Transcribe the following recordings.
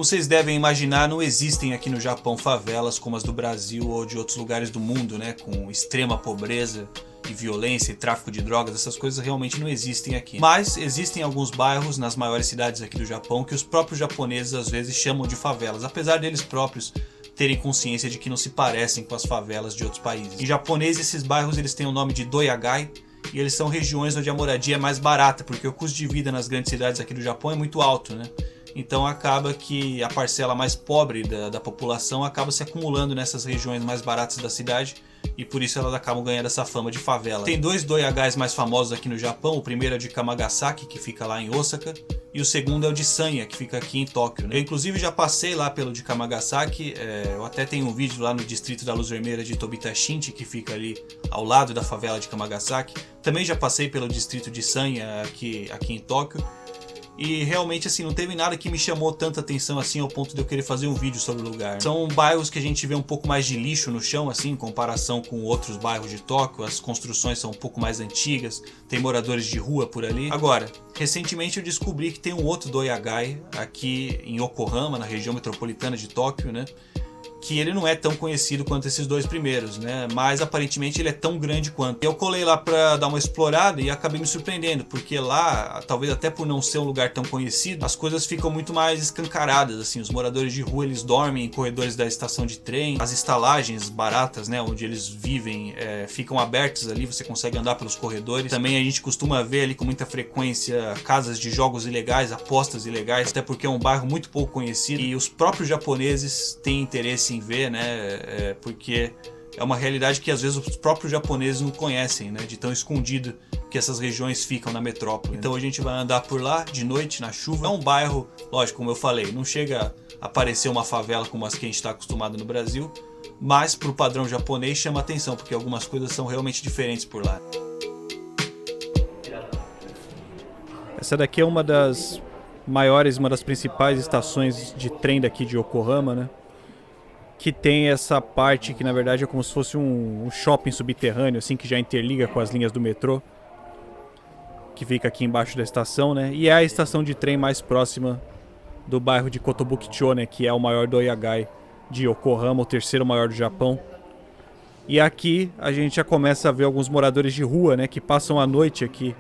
vocês devem imaginar, não existem aqui no Japão favelas como as do Brasil ou de outros lugares do mundo, né, com extrema pobreza e violência e tráfico de drogas. Essas coisas realmente não existem aqui. Mas existem alguns bairros nas maiores cidades aqui do Japão que os próprios japoneses às vezes chamam de favelas, apesar deles próprios terem consciência de que não se parecem com as favelas de outros países. Em japonês, esses bairros eles têm o nome de doyagai, e eles são regiões onde a moradia é mais barata, porque o custo de vida nas grandes cidades aqui do Japão é muito alto, né? Então acaba que a parcela mais pobre da população acaba se acumulando nessas regiões mais baratas da cidade, e por isso elas acabam ganhando essa fama de favela. Tem dois doyagais mais famosos aqui no Japão. O primeiro é o de Kamagasaki, que fica lá em Osaka, e o segundo é o de Sanya, que fica aqui em Tóquio, né? Eu inclusive já passei lá pelo de Kamagasaki, eu até tenho um vídeo lá no distrito da Luz Vermelha de Tobitashinchi, que fica ali ao lado da favela de Kamagasaki. Também já passei pelo distrito de Sanya aqui em Tóquio. E realmente assim, não teve nada que me chamou tanta atenção assim ao ponto de eu querer fazer um vídeo sobre o lugar. São bairros que a gente vê um pouco mais de lixo no chão, assim, em comparação com outros bairros de Tóquio. As construções são um pouco mais antigas, tem moradores de rua por ali. Agora, recentemente eu descobri que tem um outro doyagai aqui em Yokohama, na região metropolitana de Tóquio, né? Que ele não é tão conhecido quanto esses dois primeiros, né? Mas aparentemente ele é tão grande quanto. Eu colei lá pra dar uma explorada e acabei me surpreendendo, porque lá, talvez até por não ser um lugar tão conhecido, as coisas ficam muito mais escancaradas, assim. Os moradores de rua, eles dormem em corredores da estação de trem, as estalagens baratas, né, onde eles vivem, ficam abertas ali, você consegue andar pelos corredores. Também a gente costuma ver ali com muita frequência casas de jogos ilegais, apostas ilegais, até porque é um bairro muito pouco conhecido e os próprios japoneses têm interesse em ver, né? Porque é uma realidade que às vezes os próprios japoneses não conhecem, né? De tão escondido que essas regiões ficam na metrópole. Então a gente vai andar por lá de noite, na chuva. É um bairro, lógico, como eu falei, não chega a parecer uma favela como as que a gente está acostumado no Brasil, mas pro padrão japonês chama atenção, porque algumas coisas são realmente diferentes por lá. Essa daqui é uma das maiores, uma das principais estações de trem daqui de Yokohama, né? Que tem essa parte que na verdade é como se fosse um shopping subterrâneo, assim, que já interliga com as linhas do metrô, que fica aqui embaixo da estação, né? E é a estação de trem mais próxima do bairro de Kotobukicho, né? Que é o maior doyagai de Yokohama, o terceiro maior do Japão. E aqui a gente já começa a ver alguns moradores de rua, né? Que passam a noite aqui,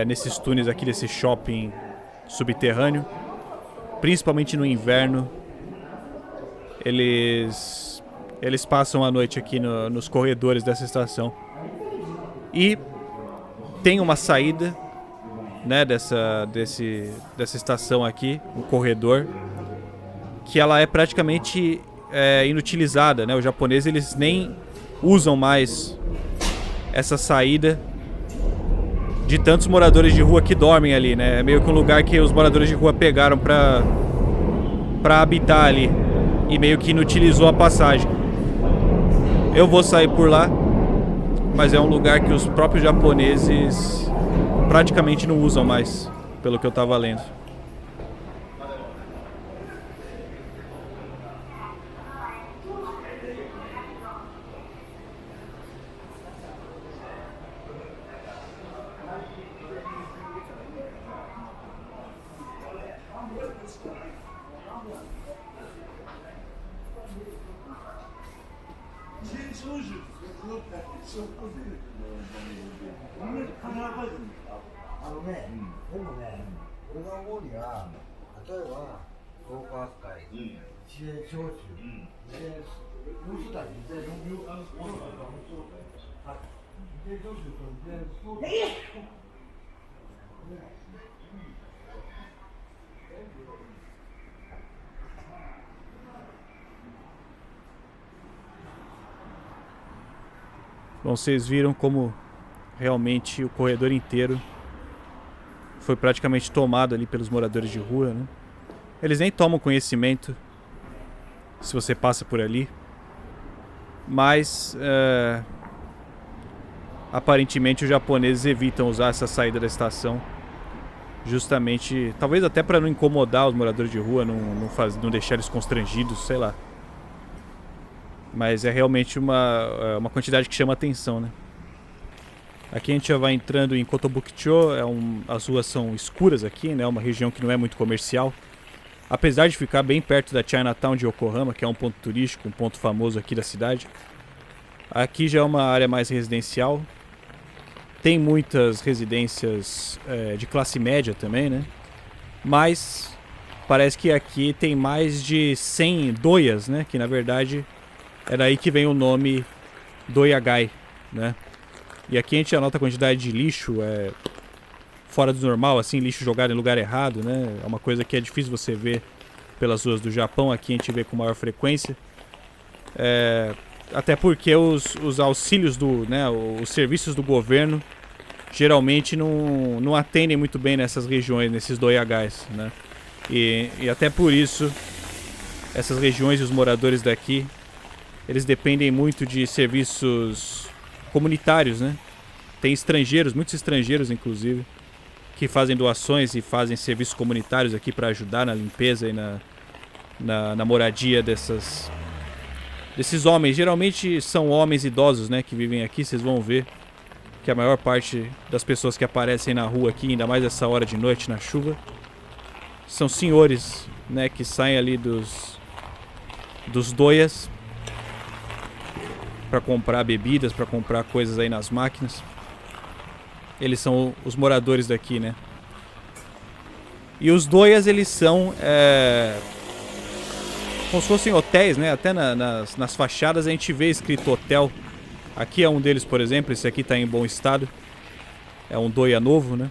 nesses túneis aqui desse shopping subterrâneo, principalmente no inverno. Eles passam a noite aqui nos corredores dessa estação. E tem uma saída, né, dessa estação aqui, um corredor, que ela é praticamente inutilizada, né? Os japoneses eles nem usam mais essa saída de tantos moradores de rua que dormem ali, né? É meio que um lugar que os moradores de rua pegaram para habitar ali. E meio que inutilizou a passagem. Eu vou sair por lá, mas é um lugar que os próprios japoneses praticamente não usam mais, pelo que eu tava lendo. Bom, vocês viram como realmente o corredor inteiro foi praticamente tomado ali pelos moradores de rua, né? Eles nem tomam conhecimento se você passa por ali, mas aparentemente os japoneses evitam usar essa saída da estação, justamente, talvez até para não incomodar os moradores de rua, não deixar eles constrangidos, sei lá. Mas é realmente uma quantidade que chama atenção, né? Aqui a gente já vai entrando em Kotobukicho, as ruas são escuras aqui, né? Uma região que não é muito comercial. Apesar de ficar bem perto da Chinatown de Yokohama, que é um ponto turístico, um ponto famoso aqui da cidade. Aqui já é uma área mais residencial. Tem muitas residências de classe média também, né? Mas parece que aqui tem mais de 100 doias, né? Que na verdade é daí que vem o nome Doyagai, né? E aqui a gente anota a quantidade de lixo fora do normal, assim, lixo jogado em lugar errado, né? É uma coisa que é difícil você ver pelas ruas do Japão. Aqui a gente vê com maior frequência. Até porque os auxílios os serviços do governo geralmente não atendem muito bem nessas regiões, nesses doyagais, né? E até por isso essas regiões e os moradores daqui, eles dependem muito de serviços comunitários, né? Tem estrangeiros, muitos estrangeiros inclusive, que fazem doações e fazem serviços comunitários aqui para ajudar na limpeza e na moradia desses homens. Geralmente são homens idosos, né, que vivem aqui. Vocês vão ver que a maior parte das pessoas que aparecem na rua aqui, ainda mais essa hora de noite na chuva, são senhores, né, que saem ali dos doias para comprar bebidas, para comprar coisas aí nas máquinas. Eles são os moradores daqui, né? E os doias, eles são como se fossem hotéis, né? Até nas fachadas a gente vê escrito hotel. Aqui é um deles, por exemplo. Esse aqui está em bom estado. É um doia novo, né?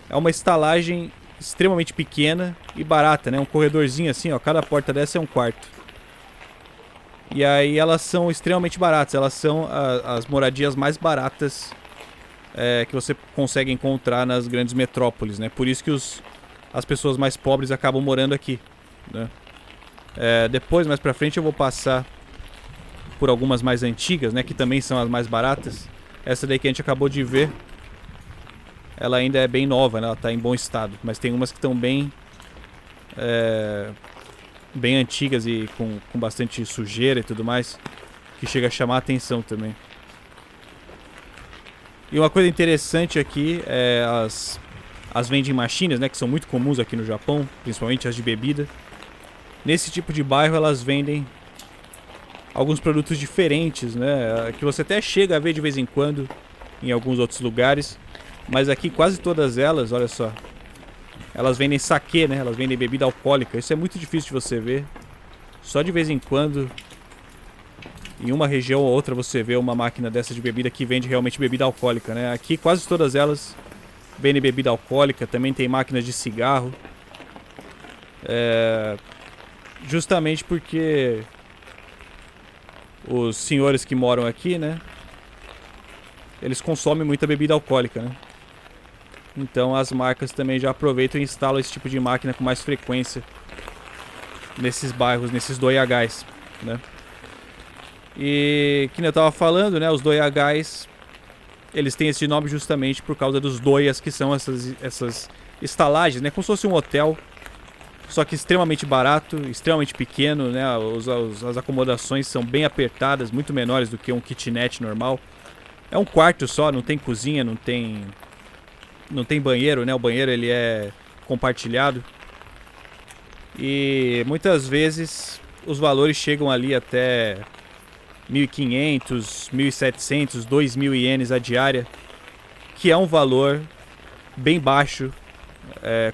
É uma estalagem extremamente pequena e barata, né? Um corredorzinho assim, ó. Cada porta dessa é um quarto. E aí elas são extremamente baratas. Elas são as moradias mais baratas que você consegue encontrar nas grandes metrópoles, né? Por isso que as pessoas mais pobres acabam morando aqui, né? Depois, mais pra frente, eu vou passar por algumas mais antigas, né? Que também são as mais baratas. Essa daí que a gente acabou de ver, ela ainda é bem nova, né? Ela tá em bom estado. Mas tem umas que estão bem antigas e com bastante sujeira e tudo mais, que chega a chamar a atenção também. E uma coisa interessante aqui é as vending machines, né, que são muito comuns aqui no Japão, principalmente as de bebida. Nesse tipo de bairro elas vendem alguns produtos diferentes, né, que você até chega a ver de vez em quando em alguns outros lugares. Mas aqui quase todas elas, olha só, elas vendem sake, né, elas vendem bebida alcoólica. Isso é muito difícil de você ver. Só de vez em quando, em uma região ou outra, você vê uma máquina dessa de bebida que vende realmente bebida alcoólica, né? Aqui quase todas elas vendem bebida alcoólica. Também tem máquinas de cigarro. Justamente porque os senhores que moram aqui, né, eles consomem muita bebida alcoólica, né? Então as marcas também já aproveitam e instalam esse tipo de máquina com mais frequência nesses bairros, nesses doyagais, né? E, que eu tava falando, né, os doyagais, eles têm esse nome justamente por causa dos doias, que são essas estalagens, né, como se fosse um hotel, só que extremamente barato, extremamente pequeno, né, as acomodações são bem apertadas, muito menores do que um kitnet normal. É um quarto só, não tem cozinha, não tem banheiro, né, o banheiro ele é compartilhado. E muitas vezes os valores chegam ali até 1.500, 1.700, 2.000 ienes a diária, que é um valor bem baixo,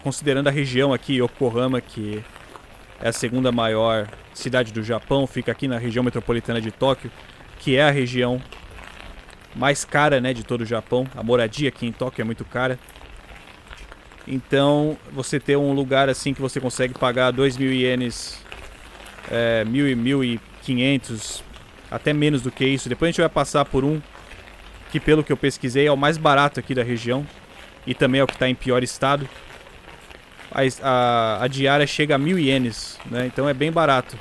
considerando a região aqui, Yokohama, que é a segunda maior cidade do Japão, fica aqui na região metropolitana de Tóquio, que é a região mais cara, né, de todo o Japão. A moradia aqui em Tóquio é muito cara. Então, você ter um lugar assim que você consegue pagar 2.000 ienes, 1.500, até menos do que isso. Depois a gente vai passar por um que, pelo que eu pesquisei, é o mais barato aqui da região e também é o que está em pior estado. A diária chega a 1.000 ienes, né? Então é bem barato.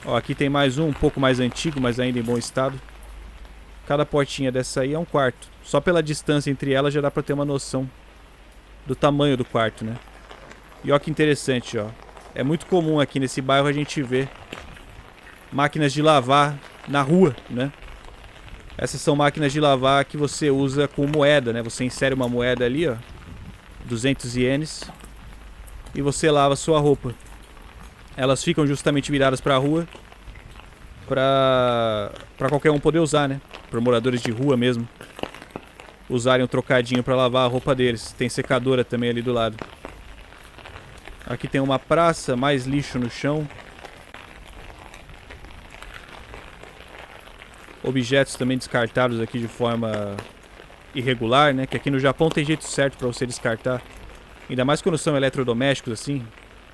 Ó, aqui tem mais um pouco mais antigo, mas ainda em bom estado. Cada portinha dessa aí é um quarto. Só pela distância entre elas já dá pra ter uma noção do tamanho do quarto, né? E ó que interessante, ó. É muito comum aqui nesse bairro a gente ver máquinas de lavar na rua, né? Essas são máquinas de lavar que você usa com moeda, né? Você insere uma moeda ali, ó, 200 ienes, e você lava sua roupa. Elas ficam justamente viradas para a rua, para qualquer um poder usar, né? Para moradores de rua mesmo usarem um trocadinho para lavar a roupa deles. Tem secadora também ali do lado. Aqui tem uma praça, mais lixo no chão. Objetos também descartados aqui de forma irregular, né? Que aqui no Japão tem jeito certo para você descartar. Ainda mais quando são eletrodomésticos assim.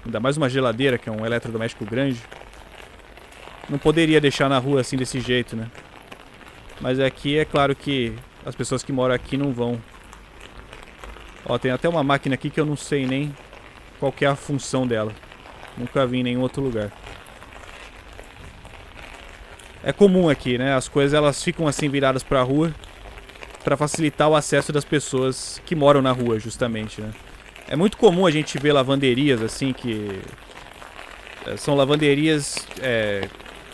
Ainda mais uma geladeira, que é um eletrodoméstico grande. Não poderia deixar na rua assim desse jeito, né? Mas aqui é claro que as pessoas que moram aqui não vão. Ó, tem até uma máquina aqui que eu não sei nem qual que é a função dela. Nunca vi em nenhum outro lugar. É comum aqui, né? As coisas elas ficam assim viradas para a rua para facilitar o acesso das pessoas que moram na rua, justamente, né? É muito comum a gente ver lavanderias assim que são lavanderias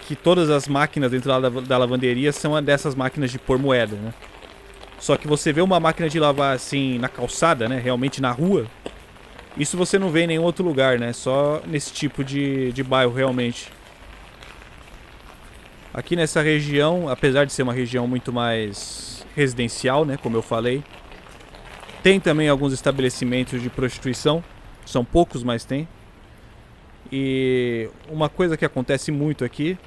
que todas as máquinas dentro da lavanderia são dessas máquinas de pôr moeda, né? Só que você vê uma máquina de lavar assim na calçada, né? Realmente na rua. Isso você não vê em nenhum outro lugar, né? Só nesse tipo de bairro realmente. Aqui nessa região, apesar de ser uma região muito mais residencial, né? Como eu falei. Tem também alguns estabelecimentos de prostituição. São poucos, mas tem. E uma coisa que acontece muito aqui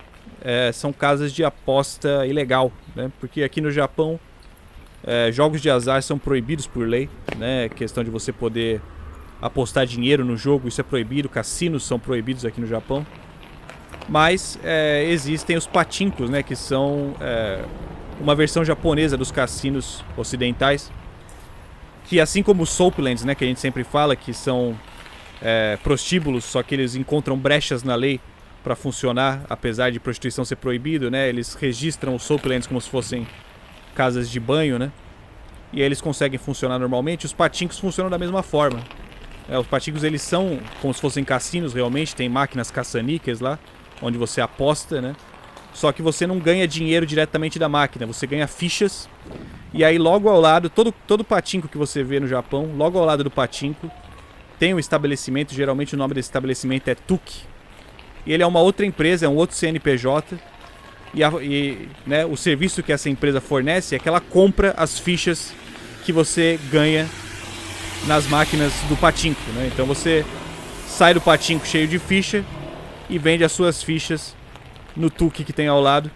são casas de aposta ilegal, né? Porque aqui no Japão jogos de azar são proibidos por lei, né? Questão de você poder apostar dinheiro no jogo, isso é proibido. Cassinos são proibidos aqui no Japão. Mas existem os pachinkos, né? Que são uma versão japonesa dos cassinos ocidentais. Que assim como os soaplands, né? Que a gente sempre fala que são prostíbulos, só que eles encontram brechas na lei para funcionar, apesar de prostituição ser proibido, né? Eles registram os soaplands como se fossem casas de banho, né? E aí eles conseguem funcionar normalmente. Os pachinkos funcionam da mesma forma. Os pachinkos eles são como se fossem cassinos realmente. Tem máquinas caça-níqueis lá, onde você aposta, né? Só que você não ganha dinheiro diretamente da máquina, você ganha fichas. E aí logo ao lado, todo pachinko que você vê no Japão, logo ao lado do pachinko, tem um estabelecimento, geralmente o nome desse estabelecimento é Tuki. E ele é uma outra empresa, é um outro CNPJ. Né, o serviço que essa empresa fornece é que ela compra as fichas que você ganha nas máquinas do pachinko, né? Então você sai do pachinko cheio de ficha e vende as suas fichas no Tuki que tem ao lado.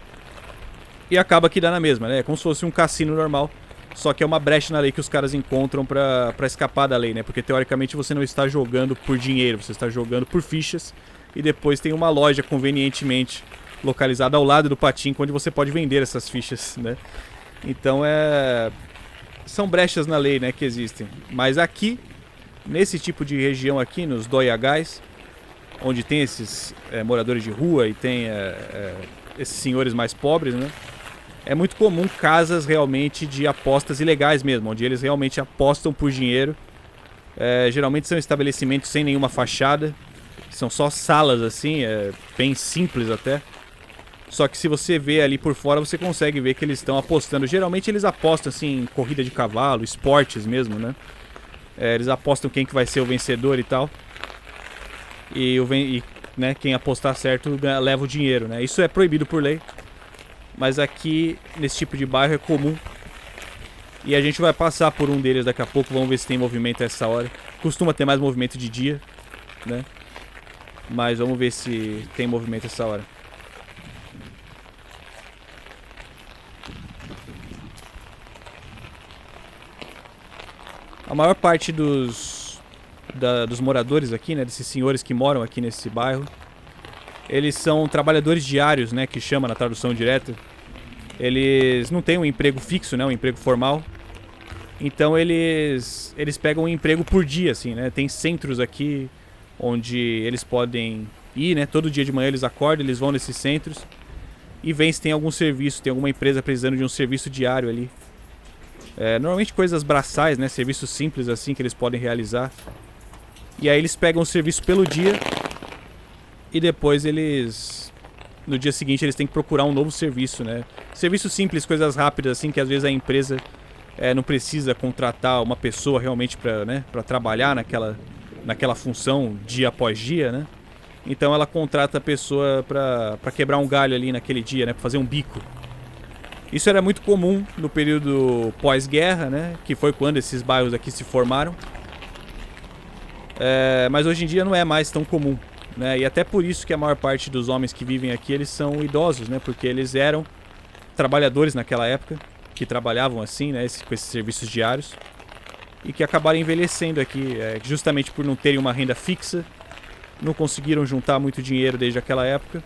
E acaba que dá na mesma, né? É como se fosse um cassino normal. Só que é uma brecha na lei que os caras encontram pra escapar da lei, né? Porque teoricamente você não está jogando por dinheiro, você está jogando por fichas. E depois tem uma loja convenientemente localizada ao lado do pachinko, onde você pode vender essas fichas, né? Então são brechas na lei, né, que existem. Mas aqui, nesse tipo de região aqui, nos doyagais, onde tem esses moradores de rua e tem esses senhores mais pobres, né? É muito comum casas realmente de apostas ilegais mesmo, onde eles realmente apostam por dinheiro. Geralmente são estabelecimentos sem nenhuma fachada, são só salas assim, bem simples até. Só que se você vê ali por fora, você consegue ver que eles estão apostando. Geralmente eles apostam assim em corrida de cavalo, esportes mesmo, né? Eles apostam quem que vai ser o vencedor e tal. Né, quem apostar certo leva o dinheiro, né? Isso é proibido por lei. Mas aqui, nesse tipo de bairro, é comum. E a gente vai passar por um deles daqui a pouco. Vamos ver se tem movimento essa hora. Costuma ter mais movimento de dia, né? Mas vamos ver se tem movimento essa hora. A maior parte dos moradores aqui, né, desses senhores que moram aqui nesse bairro, eles são trabalhadores diários, né, que chama na tradução direta. Eles não têm um emprego fixo, né, um emprego formal. Então eles pegam um emprego por dia, assim, né? Tem centros aqui onde eles podem ir, né? Todo dia de manhã eles acordam, eles vão nesses centros e veem se tem algum serviço, tem alguma empresa precisando de um serviço diário ali. Normalmente coisas braçais, né? Serviços simples assim que eles podem realizar. E aí eles pegam o serviço pelo dia e depois no dia seguinte eles têm que procurar um novo serviço, né? Serviço simples, coisas rápidas assim que às vezes a empresa não precisa contratar uma pessoa realmente para, né, para trabalhar naquela função dia após dia, né? Então ela contrata a pessoa pra quebrar um galho ali naquele dia, né? Pra fazer um bico. Isso era muito comum no período pós-guerra, né? Que foi quando esses bairros aqui se formaram. Mas hoje em dia não é mais tão comum, né? E até por isso que a maior parte dos homens que vivem aqui, eles são idosos, né? Porque eles eram trabalhadores naquela época, que trabalhavam assim, né? Com esses serviços diários. E que acabaram envelhecendo aqui, justamente por não terem uma renda fixa. Não conseguiram juntar muito dinheiro desde aquela época.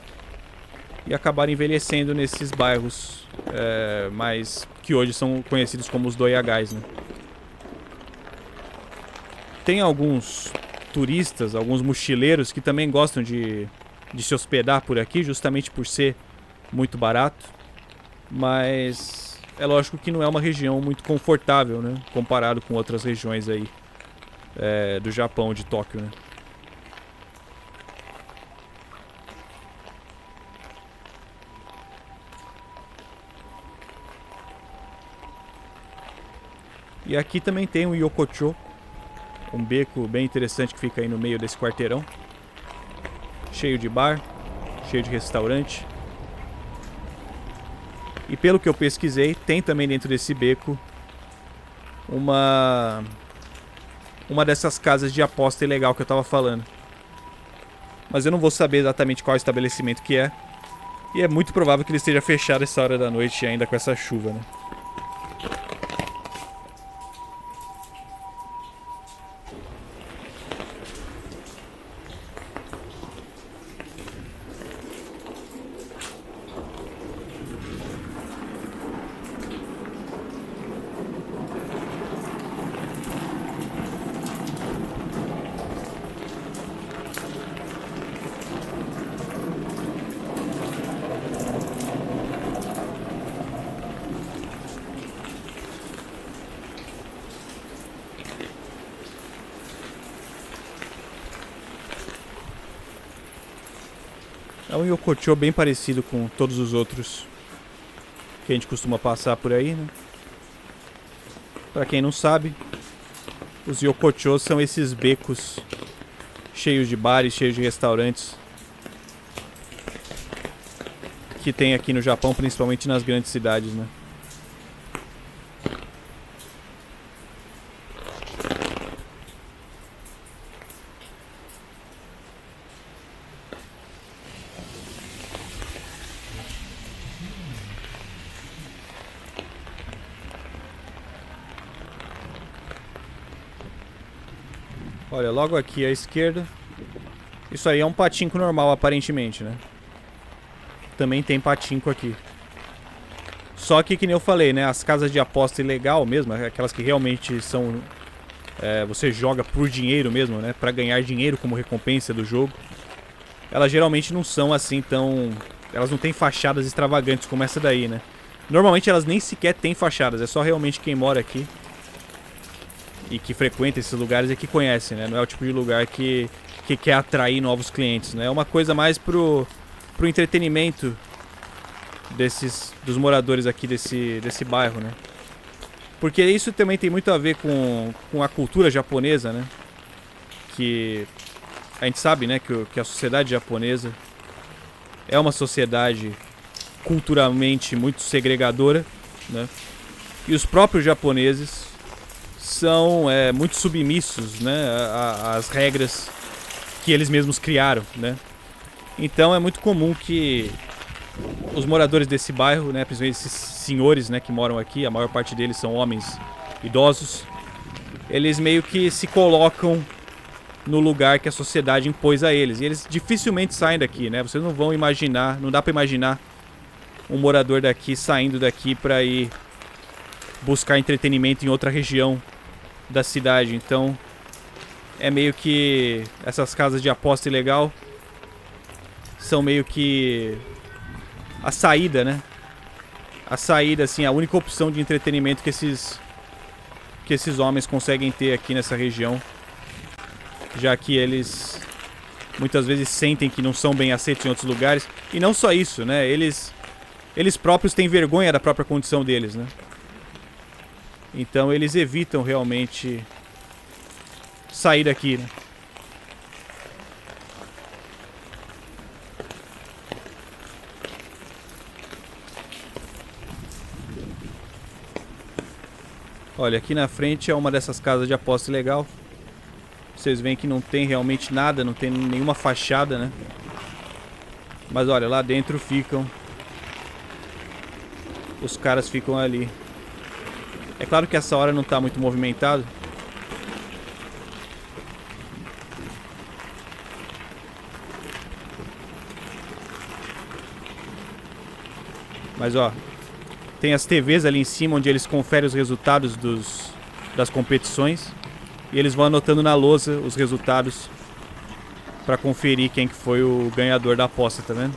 E acabaram envelhecendo nesses bairros mais que hoje são conhecidos como os doiagais, né? Tem alguns turistas, alguns mochileiros que também gostam de se hospedar por aqui, justamente por ser muito barato. Mas é lógico que não é uma região muito confortável, né? Comparado com outras regiões aí do Japão, de Tóquio, né? E aqui também tem o Yokocho, um beco bem interessante que fica aí no meio desse quarteirão. Cheio de bar, cheio de restaurante. E pelo que eu pesquisei, tem também dentro desse beco uma dessas casas de aposta ilegal que eu tava falando. Mas eu não vou saber exatamente qual estabelecimento que é. E é muito provável que ele esteja fechado essa hora da noite ainda com essa chuva, né? É um Yokocho bem parecido com todos os outros que a gente costuma passar por aí, né? Pra quem não sabe, os Yokochos são esses becos cheios de bares, cheios de restaurantes que tem aqui no Japão, principalmente nas grandes cidades, né? Olha, logo aqui à esquerda, isso aí é um patinco normal, aparentemente, né? Também tem patinco aqui. Só que nem eu falei, né? As casas de aposta ilegal mesmo, aquelas que realmente são... você joga por dinheiro mesmo, né? Pra ganhar dinheiro como recompensa do jogo. Elas geralmente não são assim tão... Elas não têm fachadas extravagantes como essa daí, né? Normalmente elas nem sequer têm fachadas, é só realmente quem mora aqui e que frequenta esses lugares é que conhece, né? Não é o tipo de lugar que quer atrair novos clientes, né? É uma coisa mais pro entretenimento dos moradores aqui desse bairro, né? Porque isso também tem muito a ver com a cultura japonesa, né? Que a gente sabe, né, que a sociedade japonesa é uma sociedade culturalmente muito segregadora, né? E os próprios japoneses são muito submissos, né, às regras que eles mesmos criaram, né? Então é muito comum que os moradores desse bairro, né, principalmente esses senhores, né, que moram aqui, a maior parte deles são homens idosos, eles meio que se colocam no lugar que a sociedade impôs a eles. E eles dificilmente saem daqui, né? Vocês não vão imaginar, não dá pra imaginar um morador daqui saindo daqui pra ir buscar entretenimento em outra região da cidade. Então é meio que essas casas de aposta ilegal são meio que a saída, né? A saída, assim, a única opção de entretenimento que esses homens conseguem ter aqui nessa região, já que eles muitas vezes sentem que não são bem aceitos em outros lugares. E não só isso, né? Eles próprios têm vergonha da própria condição deles, né? Então eles evitam realmente sair daqui, né? Olha, aqui na frente é uma dessas casas de aposta legal. Vocês veem que não tem realmente nada, não tem nenhuma fachada, né? Mas olha, lá dentro ficam... Os caras ficam ali. É claro que essa hora não tá muito movimentado. Mas ó, tem as TVs ali em cima onde eles conferem os resultados das competições. E eles vão anotando na lousa os resultados pra conferir quem que foi o ganhador da aposta, tá vendo?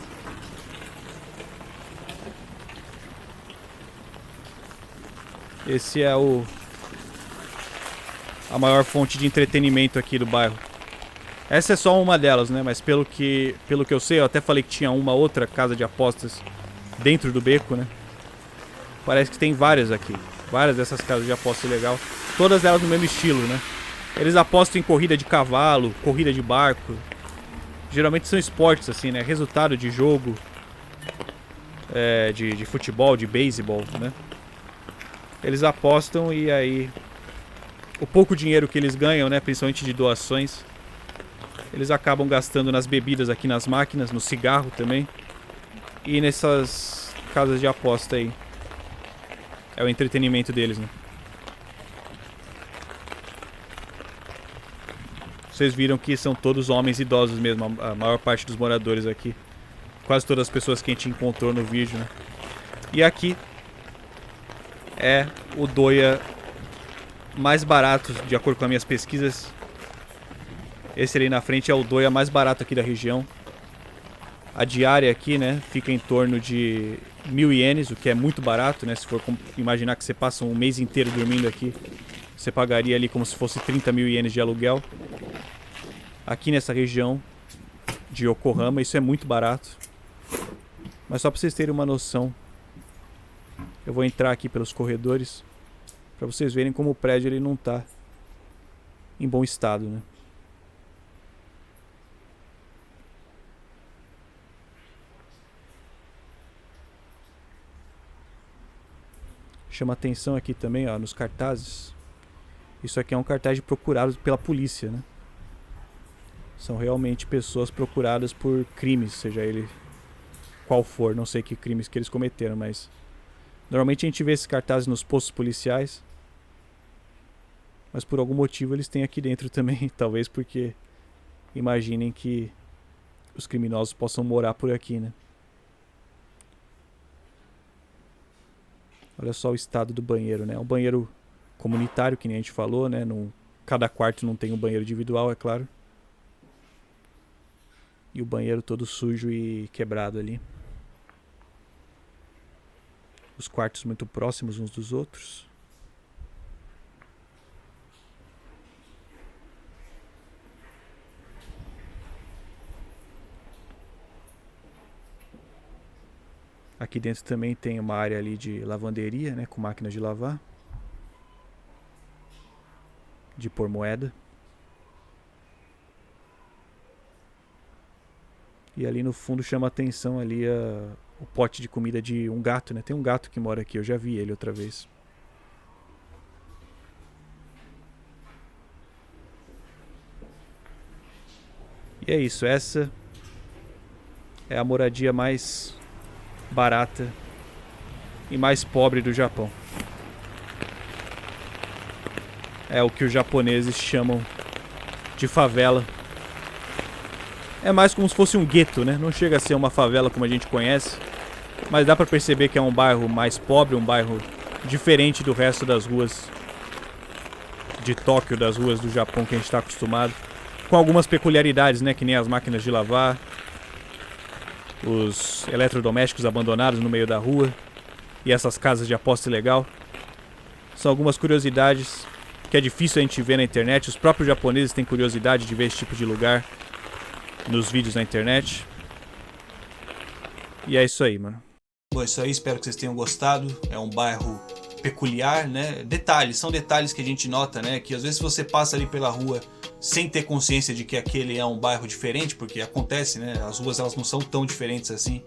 Esse é a maior fonte de entretenimento aqui do bairro. Essa é só uma delas, né? Mas pelo que eu sei, eu até falei que tinha uma outra casa de apostas dentro do beco, né? Parece que tem várias aqui. Várias dessas casas de aposta legal. Todas elas no mesmo estilo, né? Eles apostam em corrida de cavalo, corrida de barco. Geralmente são esportes assim, né? Resultado de jogo, de futebol, de beisebol, né? Eles apostam e aí o pouco dinheiro que eles ganham, né, principalmente de doações, eles acabam gastando nas bebidas aqui nas máquinas, no cigarro também. E nessas casas de aposta aí. É o entretenimento deles, né? Vocês viram que são todos homens idosos mesmo, a maior parte dos moradores aqui. Quase todas as pessoas que a gente encontrou no vídeo, né? E aqui é o doia mais barato, de acordo com as minhas pesquisas. Esse ali na frente é o doia mais barato aqui da região. A diária aqui, né, fica em torno de 1.000 ienes, o que é muito barato, né? Se for imaginar que você passa um mês inteiro dormindo aqui, você pagaria ali como se fosse 30.000 ienes de aluguel. Aqui nessa região de Yokohama, isso é muito barato. Mas só para vocês terem uma noção, eu vou entrar aqui pelos corredores para vocês verem como o prédio ele não está em bom estado, né? Chama atenção aqui também, ó, nos cartazes. Isso aqui é um cartaz de procurados pela polícia, né? São realmente pessoas procuradas por crimes, seja ele qual for, não sei que crimes que eles cometeram, mas normalmente a gente vê esses cartazes nos postos policiais, mas por algum motivo eles têm aqui dentro também, talvez porque imaginem que os criminosos possam morar por aqui, né? Olha só o estado do banheiro, né? É um banheiro comunitário, que nem a gente falou, né? Cada quarto não tem um banheiro individual, é claro. E o banheiro todo sujo e quebrado ali. Os quartos muito próximos uns dos outros. Aqui dentro também tem uma área ali de lavanderia, né, com máquinas de lavar, de pôr moeda. E ali no fundo chama a atenção ali o pote de comida de um gato, né? Tem um gato que mora aqui, eu já vi ele outra vez. E é isso, essa é a moradia mais barata e mais pobre do Japão. É o que os japoneses chamam de favela. É mais como se fosse um gueto, né? Não chega a ser uma favela como a gente conhece, mas dá pra perceber que é um bairro mais pobre, um bairro diferente do resto das ruas de Tóquio, das ruas do Japão que a gente está acostumado, com algumas peculiaridades, né? Que nem as máquinas de lavar, os eletrodomésticos abandonados no meio da rua e essas casas de aposta ilegal. São algumas curiosidades que é difícil a gente ver na internet. Os próprios japoneses têm curiosidade de ver esse tipo de lugar nos vídeos na internet. E é isso aí, mano. Bom, é isso aí, espero que vocês tenham gostado. É um bairro peculiar, né? Detalhes, são detalhes que a gente nota, né? Que às vezes você passa ali pela rua sem ter consciência de que aquele é um bairro diferente, porque acontece, né? As ruas elas não são tão diferentes assim.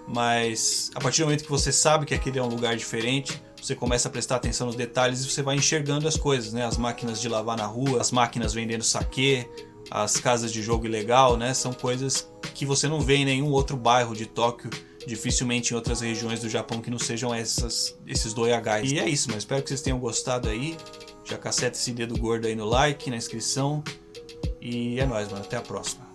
Mas a partir do momento que você sabe que aquele é um lugar diferente, você começa a prestar atenção nos detalhes e você vai enxergando as coisas, né? As máquinas de lavar na rua, as máquinas vendendo saquê, as casas de jogo ilegal, né? São coisas que você não vê em nenhum outro bairro de Tóquio, dificilmente em outras regiões do Japão que não sejam esses doyagais. E é isso, mas espero que vocês tenham gostado aí. Já caceta esse dedo gordo aí no like, na inscrição. E é nóis, mano. Até a próxima.